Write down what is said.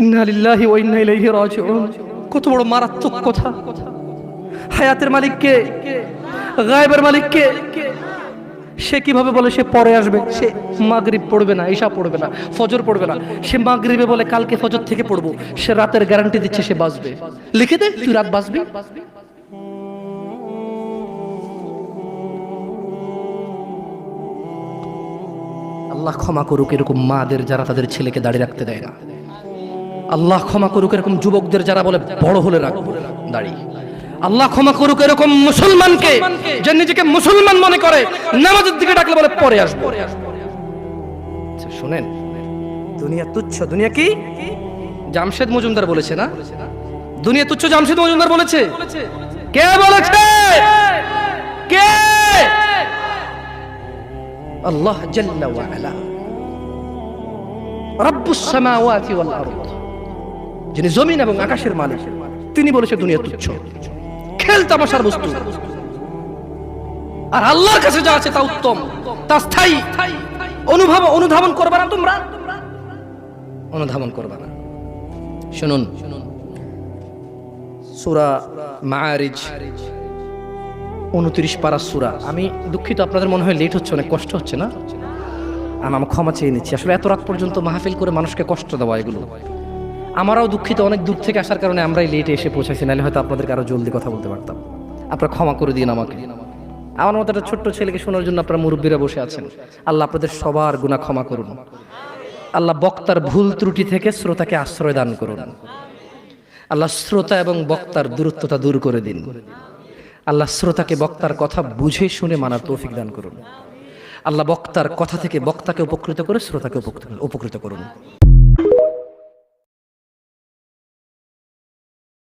ইন্না লিল্লাহি ওয়া ইন্না ইলাইহি রাজিউন। কত বড় মারাত্মক কথা! হায়াতের মালিক কে? গায়েবের মালিক কে? সে কিভাবে বলে সে পরে আসবে? সে মাগরিব পড়বে না, ইশা পড়বে না, ফজর পড়বে না। সে মাগরিবে বলে কালকে ফজর থেকে পড়বো। সে রাতের গ্যারান্টি দিচ্ছে সে বাঁচবে। লিখে দে তুই রাত বাঁচবি। আল্লাহ ক্ষমা করুক এরকম মাদের যারা তাদের ছেলেকে দাঁড়িয়ে রাখতে দেয় না। আল্লাহ ক্ষমা করুক এরকম যুবকদের যারা বলে বড় হলে রাখবো দাড়ি। আল্লাহ ক্ষমা করুক এরকম মুসলমানকে যে নিজেকে মুসলমান মনে করে নামাজের দিকে ডাকলে বলে পরে আসবো। শুনেন, দুনিয়া তুচ্ছ। দুনিয়া কি? জামশেদ মজুমদার বলেছে না, দুনিয়া তুচ্ছ। জামশেদ মজুমদার বলেছে। কে বলেছে? কে? আল্লাহ জাল্লা ওয়া আলা, রাব্বুস সামাওয়াতি ওয়াল আরদ, যিনি জমিন এবং আকাশের মালিক, তিনি বলেছে দুনিয়া তুচ্ছ, খেল তামাশার বস্তু। আর আল্লাহর কাছে যা আছে তা উত্তম, তা স্থায়ী। অনুধাবন করবে না তোমরা, অনুধাবন করবে না। শুনুন, সূরা মাআরিজ 29 পারা সূরা। আমি দুঃখিত, আপনাদের মনে হয় লেট হচ্ছে, অনেক কষ্ট হচ্ছে না? আমি ক্ষমা চেয়ে নিচ্ছি। আসলে এত রাত পর্যন্ত মাহফিল করে মানুষকে কষ্ট দেওয়া, এগুলো আমরাও দুঃখিত। অনেক দূর থেকে আসার কারণে আমরাই লেটে এসে পৌঁছাইছি, নাহলে হয়তো আপনাদেরকে আরো জলদি কথা বলতে পারতাম। আপনারা ক্ষমা করে দিন আমাকে। আমার মতো একটা ছোট্ট ছেলেকে শোনার জন্য আপনারা মুরব্বীরা বসে আছেন। আল্লাহ আপনাদের সবার গুনাহ ক্ষমা করুন। আল্লাহ বক্তার ভুল ত্রুটি থেকে শ্রোতাকে আশ্রয় দান করুন। আল্লাহ শ্রোতা এবং বক্তার দূরত্বতা দূর করে দিন। আল্লাহ শ্রোতাকে বক্তার কথা বুঝে শুনে মানার তৌফিক দান করুন। আল্লাহ বক্তার কথা থেকে বক্তাকে উপকৃত করে শ্রোতাকে উপকৃত করুন।